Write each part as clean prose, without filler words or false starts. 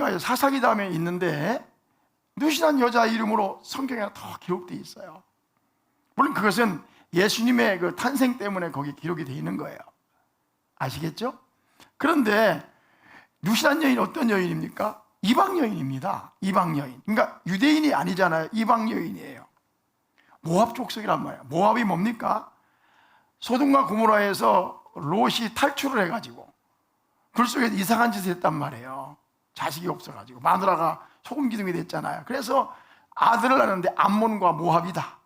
루시가 사사기담에 있는데 루시라는 여자 이름으로 성경에 더 기록되어 있어요. 물론 그것은 예수님의 그 탄생 때문에 거기 기록이 되어 있는 거예요. 아시겠죠? 그런데 루시라는 여인은 어떤 여인입니까? 이방 여인입니다. 이방 여인. 그러니까 유대인이 아니잖아요. 이방 여인이에요. 모압 족속이란 말이에요. 모압이 뭡니까? 소돔과 고모라에서 롯이 탈출을 해가지고 굴 속에 이상한 짓을 했단 말이에요. 자식이 없어가지고 마누라가 소금 기둥이 됐잖아요. 그래서 아들을 낳았는데 암몬과 모압이다.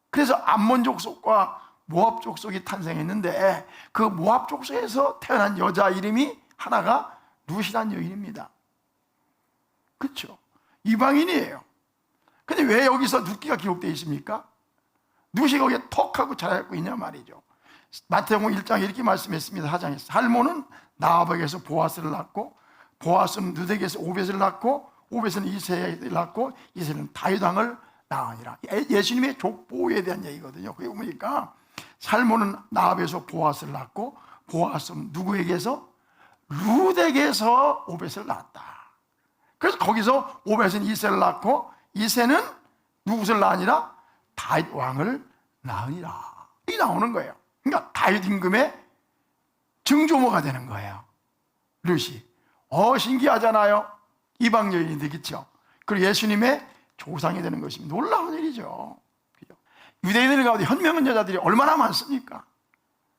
그래서 암몬 족속과 모압 족속이 탄생했는데 그 모압 족속에서 태어난 여자 이름이 하나가 룻이라는 여인입니다. 그렇죠? 이방인이에요. 근데 왜 여기서 룻기가 기록되어 있습니까? 룻이 거기에 턱 하고 자라고 있냐 말이죠. 마태복음 1장에 이렇게 말씀했습니다. 4장에서 살몬은 나아박에서 보아스를 낳고 보아스는 룻에게서 오벳을 낳고 오벳은 이새를 낳고 이새는 다윗 왕을 낳으니라. 예수님의 족보에 대한 얘기거든요. 그게 보니까 살몬은 나합에서 보아스를 낳고 보아스는 누구에게서? 룻에게서 오벳을 낳았다. 그래서 거기서 오벳은 이새를 낳고 이새는 누구를 낳으니라? 다윗 왕을 낳으니라. 이게 나오는 거예요. 그러니까 다윗 임금의 증조모가 되는 거예요. 룻이. 신기하잖아요. 이방 여인인데, 그렇죠? 그리고 예수님의 조상이 되는 것이 놀라운 일이죠. 유대인들 가운데 현명한 여자들이 얼마나 많습니까?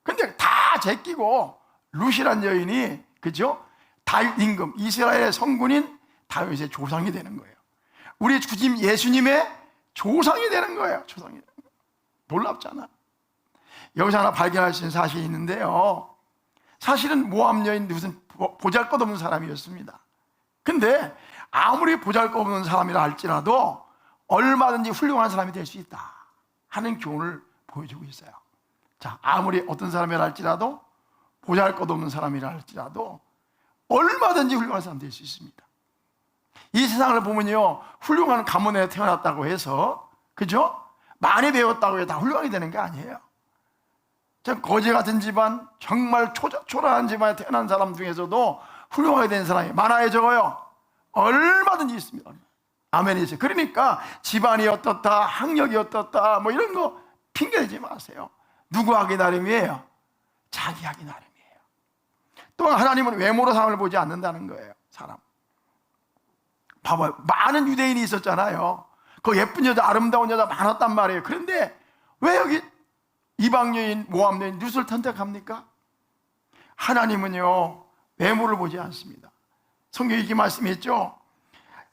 근데 다 제끼고 룻이란 여인이, 그죠? 다윗 임금, 이스라엘의 성군인 다윗의 조상이 되는 거예요. 우리 주님 예수님의 조상이 되는 거예요. 조상이 되는 거예요. 놀랍잖아. 여기서 하나 발견할 수 있는 사실이 있는데요. 사실은 모압 여인 룻은 보잘것없는 사람이었습니다. 근데 아무리 보잘것없는 사람이라 할지라도 얼마든지 훌륭한 사람이 될 수 있다 하는 교훈을 보여주고 있어요. 자, 아무리 어떤 사람이라 할지라도 보잘것없는 사람이라 할지라도 얼마든지 훌륭한 사람이 될 수 있습니다. 이 세상을 보면요, 훌륭한 가문에 태어났다고 해서, 그죠? 많이 배웠다고 해서 다 훌륭하게 되는 게 아니에요. 거지 같은 집안, 정말 초라한 집안에 태어난 사람 중에서도 훌륭하게 된 사람이 많아요, 적어요? 얼마든지 있습니다. 아멘이죠. 그러니까 집안이 어떻다, 학력이 어떻다, 뭐 이런 거 핑계대지 마세요. 누구 하기 나름이에요? 자기 하기 나름이에요. 또한 하나님은 외모로 사람을 보지 않는다는 거예요. 사람. 봐봐요. 많은 유대인이 있었잖아요. 그 예쁜 여자, 아름다운 여자 많았단 말이에요. 그런데 왜 여기 이방 여인, 모압 여인, 룻을 선택합니까? 하나님은요, 외모를 보지 않습니다. 성경에 이렇게 말씀했죠.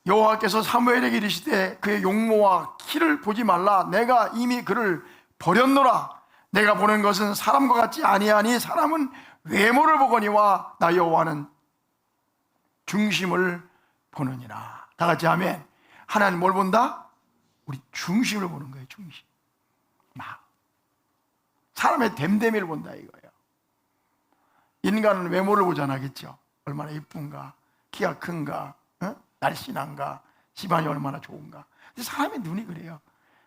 여호와께서 사무엘에게 이르시되 그의 용모와 키를 보지 말라. 내가 이미 그를 버렸노라. 내가 보는 것은 사람과 같지 아니하니 사람은 외모를 보거니와 나 여호와는 중심을 보느니라. 다 같이 아멘. 하나님 뭘 본다? 우리 중심을 보는 거예요. 중심. 사람의 됨됨이를 본다 이거예요. 인간은 외모를 보잖아, 그렇죠? 얼마나 이쁜가, 키가 큰가, 날씬한가, 집안이 얼마나 좋은가. 근데 사람의 눈이 그래요.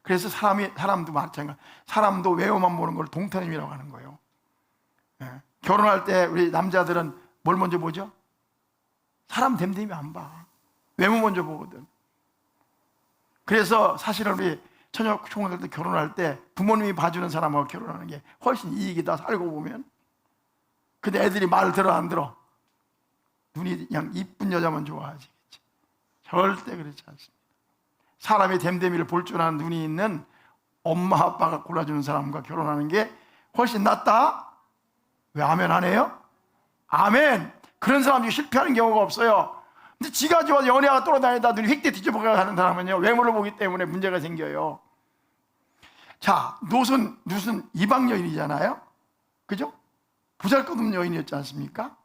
그래서 사람도 마찬가지. 사람도 외모만 보는 걸 동태님이라고 하는 거예요. 결혼할 때 우리 남자들은 뭘 먼저 보죠? 사람 됨됨이 안 봐. 외모 먼저 보거든. 그래서 사실은 우리 처녀 총각들도 결혼할 때 부모님이 봐주는 사람하고 결혼하는 게 훨씬 이익이다, 살고 보면. 근데 애들이 말을 들어 안 들어? 눈이 그냥 이쁜 여자만 좋아하지. 절대 그렇지 않습니다. 사람의 됨됨이를 볼 줄 아는 눈이 있는 엄마 아빠가 골라주는 사람과 결혼하는 게 훨씬 낫다? 왜 아멘 안 해요? 아멘. 그런 사람이 실패하는 경우가 없어요. 근데 지가 좋아서 연애가 돌아다니다 눈이 휙대 뒤집어가 가는 사람은요, 외모를 보기 때문에 문제가 생겨요. 자, 룻은 이방 여인이잖아요, 그죠? 보잘것없는 여인이었지 않습니까?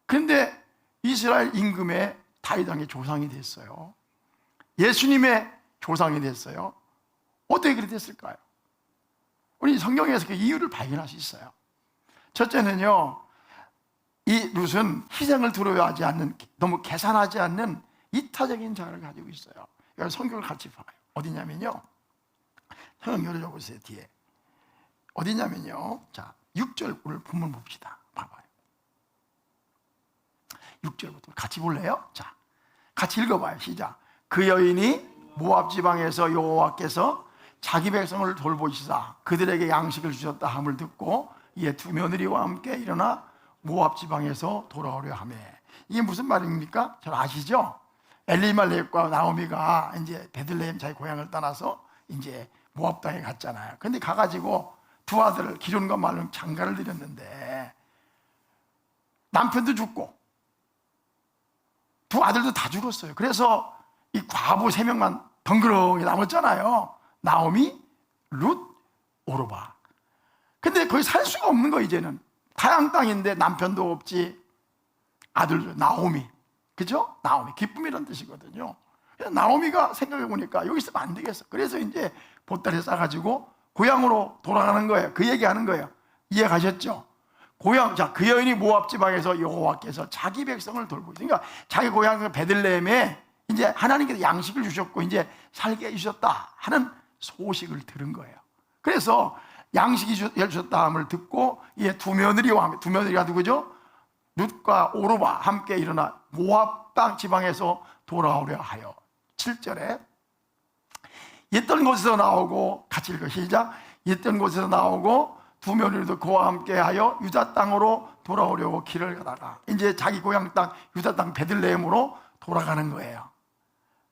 그런데 이스라엘 임금의 다윗 왕의 조상이 됐어요. 예수님의 조상이 됐어요. 어떻게 그렇게 됐을까요? 우리 성경에서 그 이유를 발견할 수 있어요. 첫째는요, 이 룻은 희생을 두려워하지 않는, 너무 계산하지 않는 이타적인 자아를 가지고 있어요. 그러니까 성경을 같이 봐요. 어디냐면요, 성경 열어보세요. 뒤에 어디냐면요, 자, 6절 오늘 본문 봅시다. 봐봐요. 6절부터 같이 볼래요? 자, 같이 읽어봐요. 시작. 그 여인이 모압 지방에서 여호와께서 자기 백성을 돌보시사 그들에게 양식을 주셨다 함을 듣고 이에 두 며느리와 함께 일어나 모압 지방에서 돌아오려 하매. 이게 무슨 말입니까? 잘 아시죠? 엘리멜렉과 나오미가 이제 베들레헴 자기 고향을 떠나서 이제 모압 땅에 갔잖아요. 근데 가가지고 두 아들을 기론과 말론 장가를 드렸는데 남편도 죽고 두 아들도 다 죽었어요. 그래서 이 과부 세 명만 덩그러니 남았잖아요. 나오미, 룻, 오르바. 근데 거기 살 수가 없는 거. 이제는 타양 땅인데 남편도 없지, 아들도. 나오미, 그죠? 나오미, 기쁨이라는 뜻이거든요. 그래서 나오미가 생각해 보니까 여기 있으면 안 되겠어. 그래서 이제 보따리 싸가지고 고향으로 돌아가는 거예요. 그 얘기하는 거예요. 이해 가셨죠? 고향. 자, 그 여인이 모압 지방에서 여호와께서 자기 백성을 돌보고, 그러니까 자기 고향 베들레헴에 이제 하나님께서 양식을 주셨고 이제 살게 해주셨다 하는 소식을 들은 거예요. 그래서 양식이 주셨다 함을 듣고 이에 두 며느리와 함께, 두 며느리가 누구죠? 룻과 오르바 함께 일어나 모압 땅 지방에서 돌아오려 하여. 7절에 있던 곳에서 나오고, 같이 읽어 시작. 있던 곳에서 나오고 두 며느리도 그와 함께 하여 유다 땅으로 돌아오려고 길을 가다가 이제 자기 고향 땅 유다 땅 베들레헴으로 돌아가는 거예요.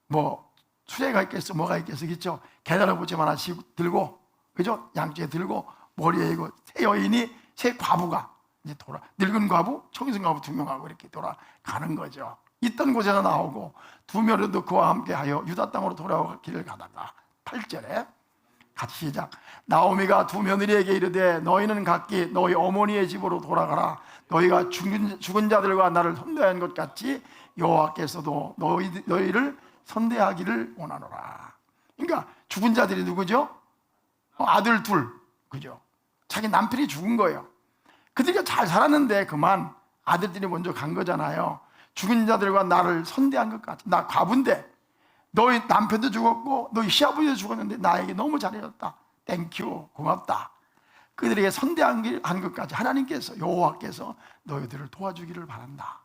뭐 수레가 있겠어, 뭐가 있겠어, 그렇죠? 계단을 붙임 하나씩 들고, 그죠? 양쪽에 들고 머리에 이거 세 여인이, 세 과부가 이제 늙은 과부, 청순 과부 두 명하고 이렇게 돌아가는 거죠. 있던 곳에서 나오고 두 며느리도 그와 함께 하여 유다 땅으로 돌아오고 길을 가다가 8절에 같이 시작. 나오미가 두 며느리에게 이르되 너희는 각기 너희 어머니의 집으로 돌아가라. 너희가 죽은 자들과 나를 선대한 것 같이 여호와께서도 너희를 선대하기를 원하노라. 그러니까 죽은 자들이 누구죠? 아들 둘, 그죠? 자기 남편이 죽은 거예요. 그들이 잘 살았는데 그만 아들들이 먼저 간 거잖아요. 죽은 자들과 나를 선대한 것 같이. 나 과부인데 너희 남편도 죽었고 너희 시아버지도 죽었는데 나에게 너무 잘해줬다. 땡큐, 고맙다. 그들에게 선대한 것까지 하나님께서, 여호와께서 너희들을 도와주기를 바란다.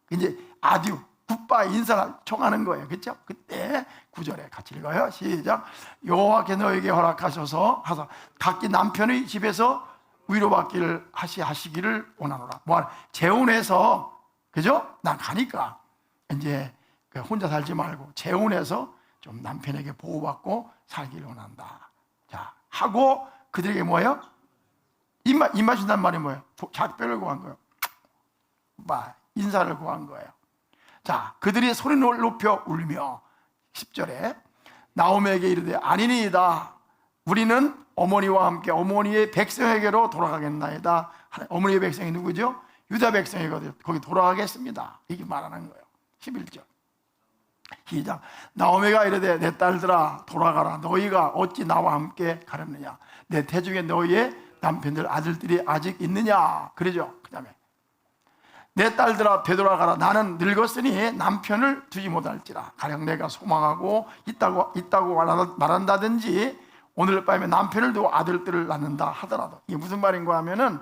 이제 아듀, 굿바이 인사를 청하는 거예요. 그렇죠? 그때 9절에 같이 읽어요. 시작. 여호와께 너에게 허락하셔서 하사 각기 남편의 집에서 위로받기를 하시기를 원하노라. 뭐 재혼해서, 그죠? 난 가니까 이제 혼자 살지 말고 재혼해서 좀 남편에게 보호받고 살기를 원한다. 자, 하고 그들에게 뭐예요? 입맛 준다는 말이 뭐예요? 작별을 구한 거예요. 인사를 구한 거예요. 자, 그들이 소리를 높여 울며 10절에 나오미에게 이르되 아니니이다. 우리는 어머니와 함께 어머니의 백성에게로 돌아가겠나이다. 어머니의 백성이 누구죠? 유다 백성이거든요. 거기 돌아가겠습니다. 이게 말하는 거예요. 11절 시작. 나오미가 이르되 내 딸들아 돌아가라. 너희가 어찌 나와 함께 가렸느냐? 내 태중에 너희의 남편들 아들들이 아직 있느냐? 그러죠. 그 다음에 내 딸들아 되돌아가라. 나는 늙었으니 남편을 두지 못할지라. 가령 내가 소망하고 있다고 말한다든지 오늘 밤에 남편을 두고 아들들을 낳는다 하더라도. 이게 무슨 말인가 하면은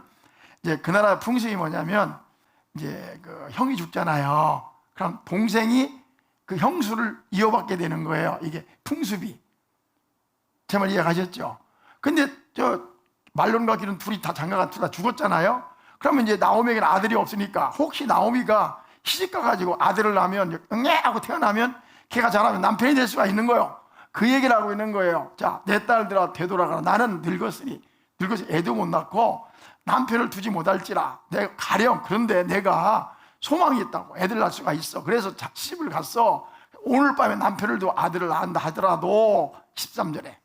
이제 그 나라 풍습이 뭐냐면 이제 그 형이 죽잖아요. 그럼 동생이 그 형수를 이어받게 되는 거예요. 이게 풍습이. 제 말 이해가셨죠? 근데 저 말론과 기른 둘이 다 장가가 둘 다 죽었잖아요. 그러면 이제 나오미에게는 아들이 없으니까 혹시 나오미가 시집가 가지고 아들을 낳으면 응애 하고 태어나면 걔가 자라면 남편이 될 수가 있는 거예요. 그 얘기를 하고 있는 거예요. 자, 내 딸들아 되돌아가라. 나는 늙었으니 애도 못 낳고 남편을 두지 못할지라. 내가 가령 그런데 내가 소망이 있다고 애들 낳을 수가 있어. 그래서 시집을 갔어. 오늘 밤에 남편을 두고 아들을 낳는다 하더라도 13절에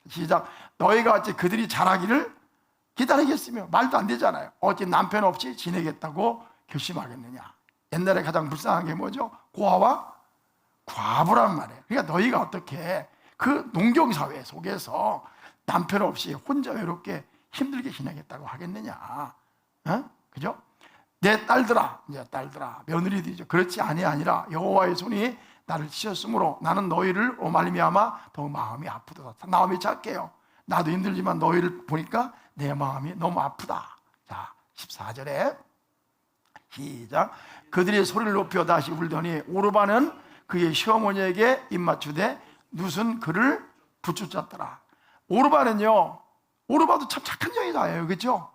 시작. 너희가 어찌 그들이 자라기를 기다리겠으며 말도 안 되잖아요. 어찌 남편 없이 지내겠다고 결심하겠느냐. 옛날에 가장 불쌍한 게 뭐죠? 고아와 과부란 말이에요. 그러니까 너희가 어떻게 그 농경사회 속에서 남편 없이 혼자 외롭게 힘들게 지내겠다고 하겠느냐. 그죠? 내 딸들아, 이제 딸들아, 며느리들이죠. 그렇지 아니라 여호와의 손이 나를 치셨으므로 나는 너희를 말미암아 더욱 마음이 아프도다. 마음이 착해요. 나도 힘들지만 너희를 보니까 내 마음이 너무 아프다. 자, 14절에 시작. 그들이 소리를 높여 다시 울더니 오르바는 그의 시어머니에게 입맞추되 룻은 그를 붙잡더라. 오르바는요, 오르바도 참 착한 여자예요, 그렇죠?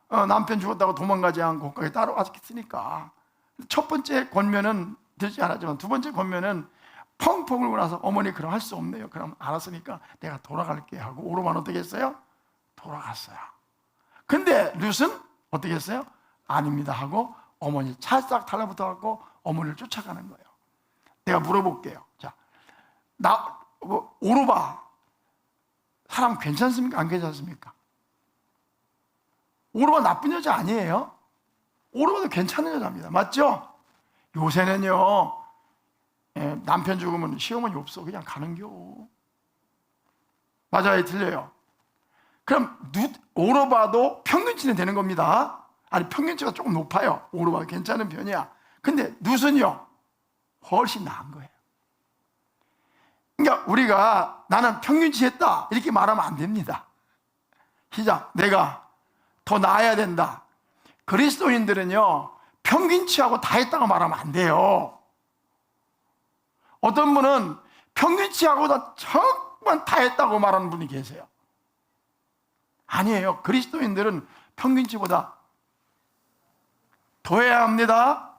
남편 죽었다고 도망가지 않고 거기 따라왔으니까. 첫 번째 권면은 되지 않았지만 두 번째 권면은 펑펑 울고 나서 어머니 그럼 할 수 없네요. 그럼 알았으니까 내가 돌아갈게 하고 오르바는 어떻게 했어요? 돌아갔어요. 근데 룻은 어떻게 했어요? 아닙니다 하고 어머니 찰싹 달라붙어 갖고 어머니를 쫓아가는 거예요. 내가 물어볼게요. 자, 오르바 사람 괜찮습니까? 안 괜찮습니까? 오르바 나쁜 여자 아니에요? 오르바도 괜찮은 여자입니다. 맞죠? 요새는요, 남편 죽으면 시어머니 없어. 그냥 가는겨. 맞아요? 틀려요? 그럼 오르바도 평균치는 되는 겁니다. 아니, 평균치가 조금 높아요. 오르바가 괜찮은 편이야. 근데 룻은요, 훨씬 나은 거예요. 그러니까 우리가 나는 평균치 했다 이렇게 말하면 안 됩니다. 시작. 내가 더 나아야 된다. 그리스도인들은요, 평균치하고 다 했다고 말하면 안 돼요. 어떤 분은 평균치하고 정말 다 했다고 말하는 분이 계세요. 아니에요. 그리스도인들은 평균치보다 더 해야 합니다.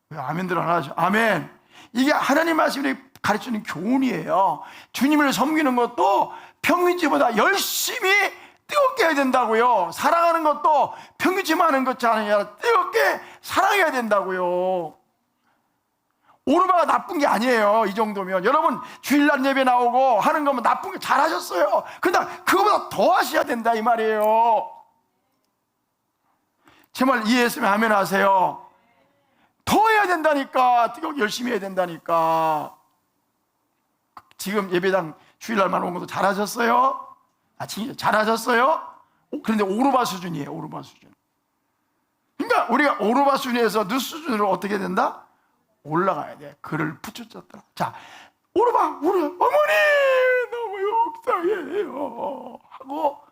왜 아멘들 안 하죠? 아멘. 이게 하나님 말씀이 가르치는 교훈이에요. 주님을 섬기는 것도 평균치보다 열심히 뜨겁게 해야 된다고요. 사랑하는 것도 평균치만 하는 것이 아니라 뜨겁게 사랑해야 된다고요. 오르바가 나쁜 게 아니에요. 이 정도면 여러분 주일날 예배 나오고 하는 거면 나쁜 게 잘하셨어요. 근데 그거보다 더 하셔야 된다 이 말이에요. 제 말 이해했으면 아멘 하세요. 더 해야 된다니까. 뜨겁게 열심히 해야 된다니까. 지금 예배당 주일날만 온 것도 잘하셨어요? 진짜 잘하셨어요? 그런데 오르바 수준이에요. 오르바 수준. 그러니까 우리가 오르바 수준에서 룻 수준으로 어떻게 된다? 올라가야 돼. 그를 붙였다. 자, 오르바 우리 어머니 너무 속상해요 하고,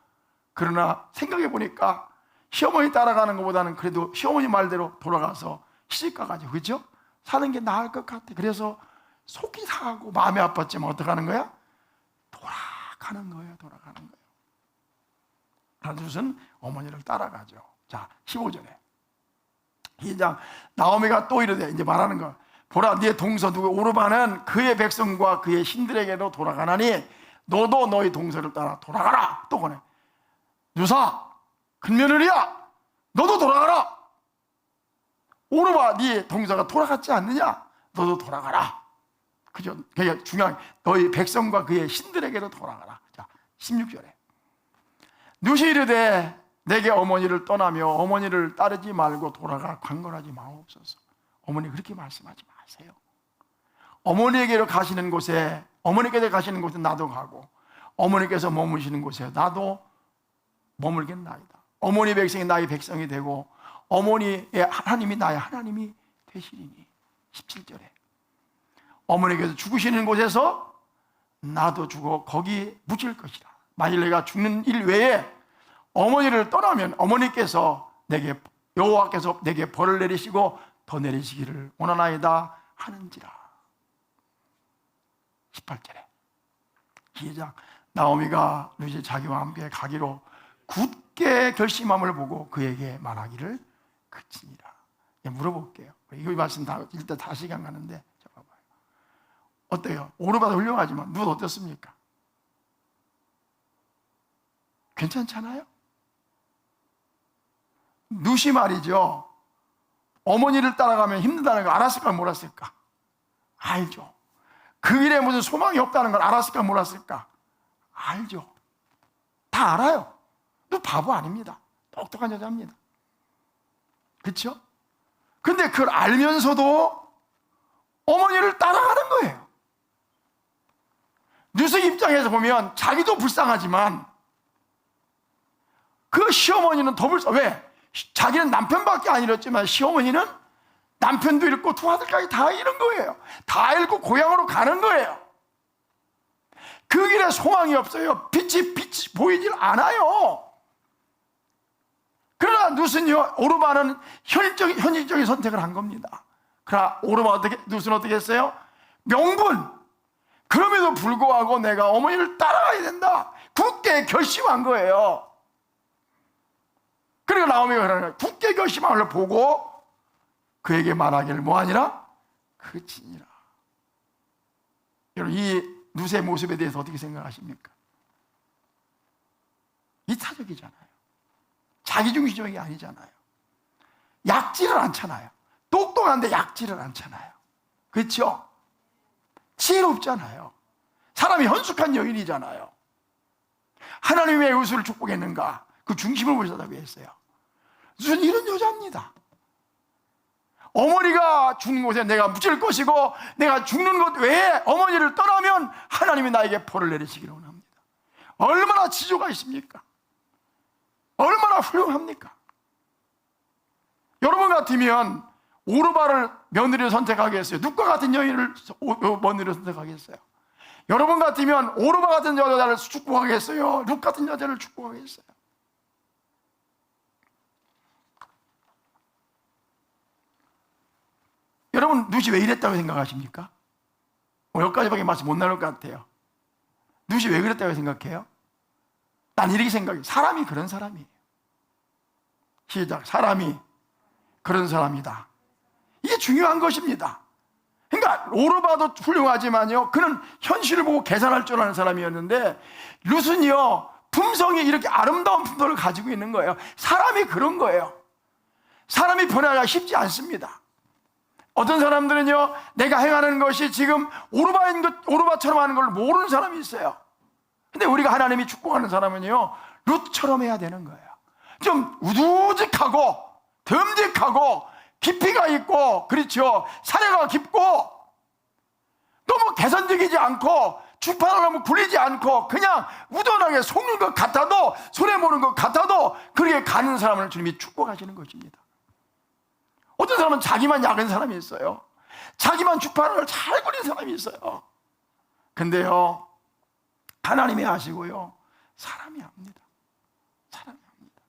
그러나 생각해 보니까 시어머니 따라가는 것보다는 그래도 시어머니 말대로 돌아가서 시집가 가지고, 그죠? 사는 게 나을 것 같아. 그래서 속이 상하고 마음이 아팠지만 어떻게 하는 거야? 돌아가는 거예요. 돌아가는 거예요. 룻은 어머니를 따라가죠. 자, 15절에 이장 나오미가 또 이르되, 이제 말하는 거, 보라 네 동서 누구 오르바는 그의 백성과 그의 신들에게로 돌아가나니 너도 너희 동서를 따라 돌아가라. 또 거네. 룻아 큰며느리야 너도 돌아가라. 오르바 네 동서가 돌아갔지 않느냐? 너도 돌아가라. 그죠? 그게 중요한, 너희 백성과 그의 신들에게로 돌아가라. 자, 16절에 룻이 이르되 내게 어머니를 떠나며 어머니를 따르지 말고 돌아가 강건하지 마옵소서. 어머니 그렇게 말씀하지 마세요. 어머니에게로 가시는 곳에, 어머니께서 가시는 곳에 나도 가고 어머니께서 머무시는 곳에 나도 머물겠나이다. 어머니 백성이 나의 백성이 되고 어머니의 하나님이 나의 하나님이 되시리니. 17절에 어머니께서 죽으시는 곳에서 나도 죽어 거기 묻힐 것이라. 만일 내가 죽는 일 외에 어머니를 떠나면 어머니께서 내게, 여호와께서 내게 벌을 내리시고 더 내리시기를 원하나이다 하는지라. 18절에 시작. 나오미가 룻이 자기와 함께 가기로 굳게 결심함을 보고 그에게 말하기를 그치니라. 물어볼게요. 이거 말씀 다 일단 다 시간 가는데 봐봐요. 어때요? 오르바도 훌륭하지만 룻 어떻습니까? 괜찮잖아요? 룻이 말이죠, 어머니를 따라가면 힘들다는 걸 알았을까 몰랐을까? 알죠. 그 일에 무슨 소망이 없다는 걸 알았을까 몰랐을까? 알죠. 다 알아요. 룻 바보 아닙니다. 똑똑한 여자입니다. 그렇죠? 근데 그걸 알면서도 어머니를 따라가는 거예요. 룻의 입장에서 보면 자기도 불쌍하지만 그 시어머니는 더 왜? 자기는 남편밖에 안 잃었지만 시어머니는 남편도 잃고 두 아들까지 다 잃은 거예요. 다 잃고 고향으로 가는 거예요. 그 길에 소망이 없어요. 빛이 보이질 않아요. 그러나 룻은요, 오르바는 현실적인 선택을 한 겁니다. 그러나 룻은 어떻게 했어요? 명분. 그럼에도 불구하고 내가 어머니를 따라가야 된다, 굳게 결심한 거예요. 그리고 나오미가 그러는 거예요. 굳게 결심한 걸 보고 그에게 말하기를 뭐하니라? 그치니라. 여러분, 이 룻의 모습에 대해서 어떻게 생각하십니까? 이타적이잖아요. 자기중심적이 아니잖아요. 약지를 않잖아요. 똑똑한데 약지를 않잖아요. 그렇죠? 지혜롭잖아요. 사람이 현숙한 여인이잖아요. 하나님의 룻을 축복했는가? 그 중심을 보셔다고 했어요. 무슨 이런 여자입니다. 어머니가 죽는 곳에 내가 묻힐 것이고 내가 죽는 것 외에 어머니를 떠나면 하나님이 나에게 벌을 내리시기를 원합니다. 얼마나 지조가 있습니까? 얼마나 훌륭합니까? 여러분 같으면 오르바를 며느리를 선택하겠어요? 누가 같은 여인을 며느리를 선택하겠어요? 여러분 같으면 오르바 같은 여자를 축복하겠어요? 룻 같은 여자를 축복하겠어요? 여러분, 룻이 왜 이랬다고 생각하십니까? 여기까지밖에 말씀 못 나눌 것 같아요. 룻이 왜 그랬다고 생각해요? 난 이렇게 생각해요. 사람이 그런 사람이에요. 시작. 사람이 그런 사람이다. 이게 중요한 것입니다. 그러니까 오르바도 훌륭하지만요, 그는 현실을 보고 계산할 줄 아는 사람이었는데 룻은요, 품성이 이렇게 아름다운 품성을 가지고 있는 거예요. 사람이 그런 거예요. 사람이 변하기가 쉽지 않습니다. 어떤 사람들은요, 내가 행하는 것이 지금 오르바처럼 하는 걸 모르는 사람이 있어요. 근데 우리가 하나님이 축복하는 사람은요, 룻처럼 해야 되는 거예요. 좀 우두직하고 듬직하고 깊이가 있고, 그렇죠, 사려가 깊고, 너무 개선적이지 않고 주판을 너무 굴리지 않고 그냥 우둔하게 속는 것 같아도, 손해보는 것 같아도 그렇게 가는 사람을 주님이 축복하시는 것입니다. 어떤 사람은 자기만 약은 사람이 있어요. 자기만 주판을 잘 굴린 사람이 있어요. 근데요, 하나님이 아시고요, 사람이 압니다. 사람이 압니다.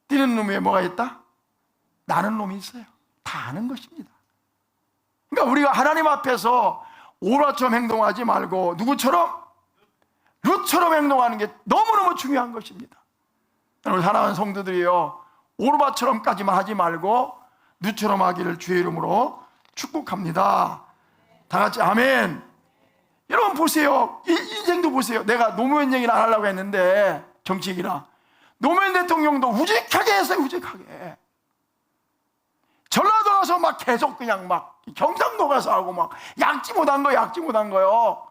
뛰는 놈에 뭐가 있다? 나는 놈이 있어요. 다 아는 것입니다. 그러니까 우리가 하나님 앞에서 오라처럼 행동하지 말고 누구처럼? 룻처럼 행동하는 게 너무너무 중요한 것입니다. 여러분, 사랑하는 성도들이요, 오르바처럼까지만 하지 말고 룻처럼 하기를 주의 이름으로 축복합니다. 다 같이 아멘. 여러분 보세요. 인생도 보세요. 내가 노무현 얘기를 안 하려고 했는데, 정치 얘기나, 노무현 대통령도 우직하게 했어요. 우직하게. 전라도 가서 막 계속 그냥 막 경상도 가서 하고 막 약지 못한 거요.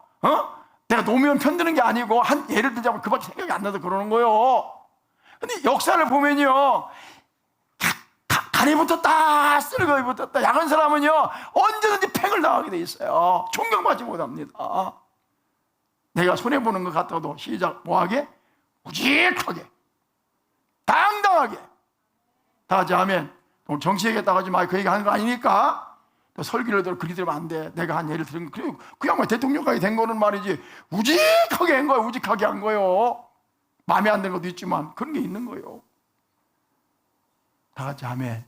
내가 노무현 편드는 게 아니고 한 예를 들자면 그밖에 생각이 안 나서 그러는 거예요. 근데 역사를 보면요, 간이 붙었다, 쓸거이 붙었다, 약한 사람은요 언제든지 팽을 당하게 돼 있어요. 존경받지 못합니다. 내가 손해보는 것 같아도 시작, 뭐하게? 우직하게, 당당하게. 다 같이 아멘. 정치 얘기했다고 하지 마. 그 얘기 하는 거 아니니까. 또 설교를 들어 그리 들으면 안 돼. 내가 한 예를 들은 거. 그 양반 대통령까지 된 거는 말이지, 우직하게 한 거예요. 우직하게 한 거예요. 마음에 안 드는 것도 있지만 그런 게 있는 거예요. 다 같이 아멘.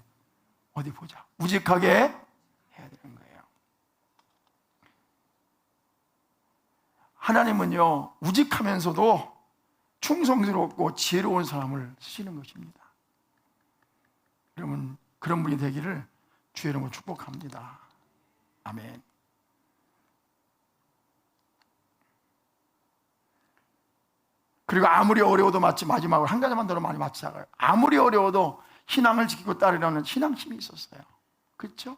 어디 보자. 우직하게 해야 되는 거예요. 하나님은요, 우직하면서도 충성스럽고 지혜로운 사람을 쓰시는 것입니다. 여러분, 그런 분이 되기를 주의 이름으로 축복합니다. 아멘. 그리고 아무리 어려워도 마지막으로 한 가지만 더 많이 맞추자고요. 아무리 어려워도 신앙을 지키고 따르려는 신앙심이 있었어요. 그렇죠?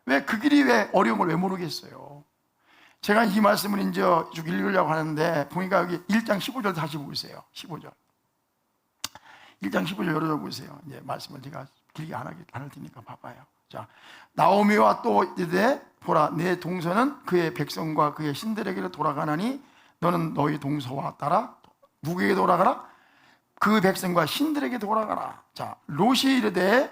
왜 그 길이 왜 어려움을 왜 모르겠어요? 제가 이 말씀을 이제 쭉 읽으려고 하는데 보니까 여기 1장 15절 다시 보세요. 15절. 1장 15절 열어보세요. 이제 말씀을 제가 길게 안 할 테니까 봐봐요. 자, 나오미와 또 이르되 보라, 내 동서는 그의 백성과 그의 신들에게로 돌아가나니 너는 너희 동서와 따라 누구에게 돌아가라? 그 백성과 신들에게 돌아가라. 자, 룻이 이르되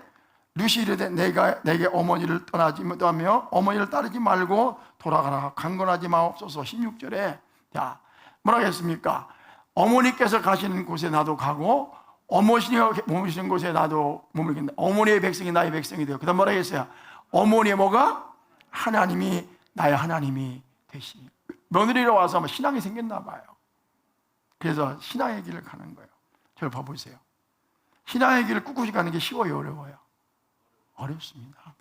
내가 내게 어머니를 떠나지 못하며 어머니를 따르지 말고 돌아가라. 강건하지 마옵소서. 16절에 자, 뭐라고 했습니까? 어머니께서 가시는 곳에 나도 가고 어머니가 머무시는 곳에 나도 머물겠다. 어머니의 백성이 나의 백성이 되어. 그 다음 뭐라 했어요? 어머니의 뭐가? 하나님이 나의 하나님이 되시니. 며느리로 와서 아마 신앙이 생겼나 봐요. 그래서 신앙의 길을 가는 거예요. 저를 봐보세요. 신앙의 길을 꿋꿋이 가는 게 쉬워요, 어려워요? 어렵습니다.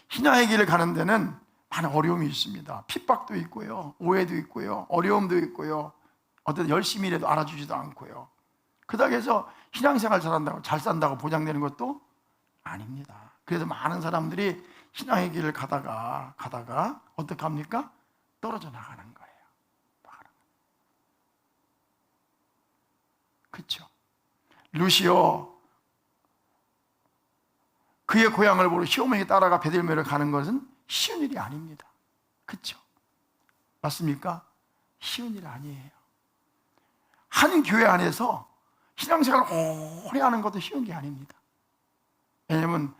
신앙의 길을 가는 데는 많은 어려움이 있습니다. 핍박도 있고요, 오해도 있고요, 어려움도 있고요, 어떤 열심히 일해도 알아주지도 않고요. 그렇다고 해서 신앙생활 잘한다고, 잘 산다고 보장되는 것도 아닙니다. 그래서 많은 사람들이 신앙의 길을 가다가 어떻게 합니까? 떨어져 나가는 거예요. 그렇죠? 루시오, 그의 고향을 보러 시어머니 따라가 베들레헴을 가는 것은 쉬운 일이 아닙니다. 그렇죠? 맞습니까? 쉬운 일 아니에요. 한 교회 안에서 신앙생활을 오래 하는 것도 쉬운 게 아닙니다. 왜냐하면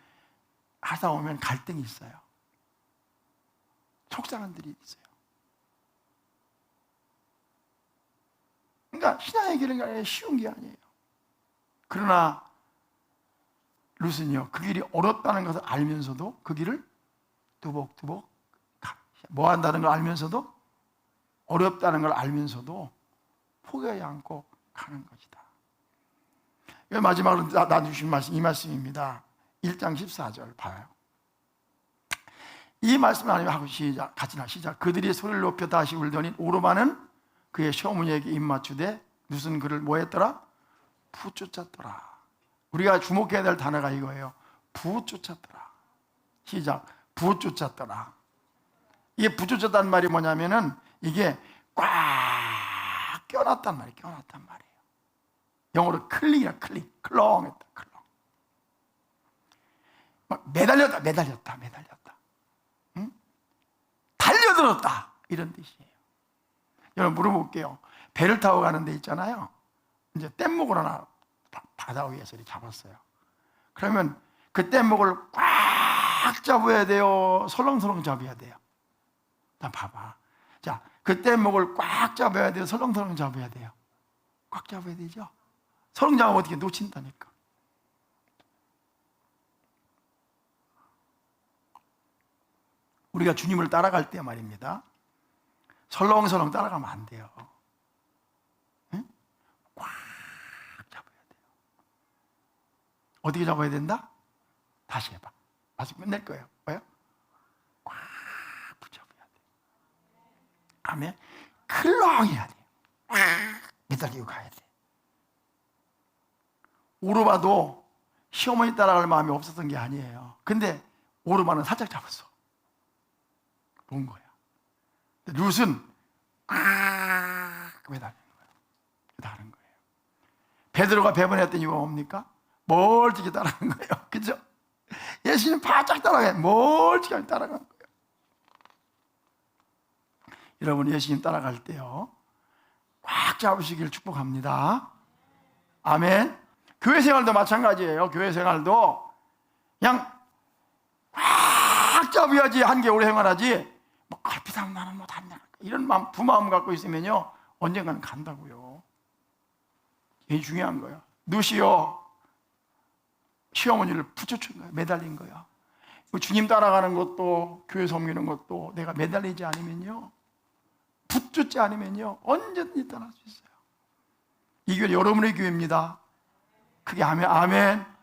하다 보면 갈등이 있어요. 속상한 일이 있어요. 그러니까 신앙의 길은 쉬운 게 아니에요. 그러나 룻은요, 그 길이 어렵다는 것을 알면서도 그 길을 뚜벅뚜벅 뭐 한다는 걸 알면서도, 어렵다는 걸 알면서도 포기하지 않고 가는 것이다. 마지막으로 나누신 말씀, 이 말씀입니다. 1장 14절 봐요. 이 말씀을 하나님 하고 시작, 같이 시작. 그들이 소리를 높여 다시 울더니 오르바는 그의 시어머니에게 입맞추되 룻은 그를 뭐 했더라? 부쫓았더라. 우리가 주목해야 될 단어가 이거예요. 부쫓았더라. 시작. 부쫓았더라. 이게 부쫓았다는 말이 뭐냐면은 이게 꽉 껴놨단 말이에요. 껴놨단 말이에요. 영어로 클링이야, 클링. 클렁했다, 클렁. 막 매달렸다. 응? 달려들었다. 이런 뜻이에요. 여러분 물어볼게요. 배를 타고 가는 데 있잖아요. 이제 뗏목을 하나 바다 위에서 이렇게 잡았어요. 그러면 그 뗏목을 꽉 잡아야 돼요? 설렁설렁 잡아야 돼요? 나 봐봐. 자, 그 뗏목을 꽉 잡아야 돼요? 설렁설렁 잡아야 돼요? 꽉 잡아야 되죠? 설렁 잡으면 어떻게 놓친다니까. 우리가 주님을 따라갈 때 말입니다. 설렁설렁 따라가면 안 돼요. 응? 꽉 잡아야 돼요. 어떻게 잡아야 된다? 다시 해봐. 다시 끝낼 거예요. 뭐요? 꽉 붙잡아야 돼요. 아멘. 클렁해야 돼요. 꽉 매달리고 가야 돼. 오르바도 시어머니 따라갈 마음이 없었던 게 아니에요. 근데 오르바는 살짝 잡았어. 본 거야. 룻은 꽉 매달리는 거예요. 다른 거예요. 베드로가 배반했던 이유가 뭡니까? 멀찍이 따라간 거예요. 그죠? 예수님 바짝 따라가요. 멀찍이 따라간 거예요. 여러분 예수님 따라갈 때요, 꽉 잡으시길 축복합니다. 아멘. 교회 생활도 마찬가지예요. 교회 생활도 그냥 꽉 잡아야지 한 개 오래 생활하지, 뭐 걸핏하면 나는 못한다 이런 마음, 부마음 갖고 있으면요 언젠가는 간다고요. 이게 중요한 거예요. 룻이요 시어머니를 붙여준 거예요. 매달린 거예요. 주님 따라가는 것도 교회 섬기는 것도 내가 매달리지 않으면요, 붙잡지 않으면요 언제든지 떠날 수 있어요. 이 교회 여러분의 교회입니다. 그게 아멘. 아멘.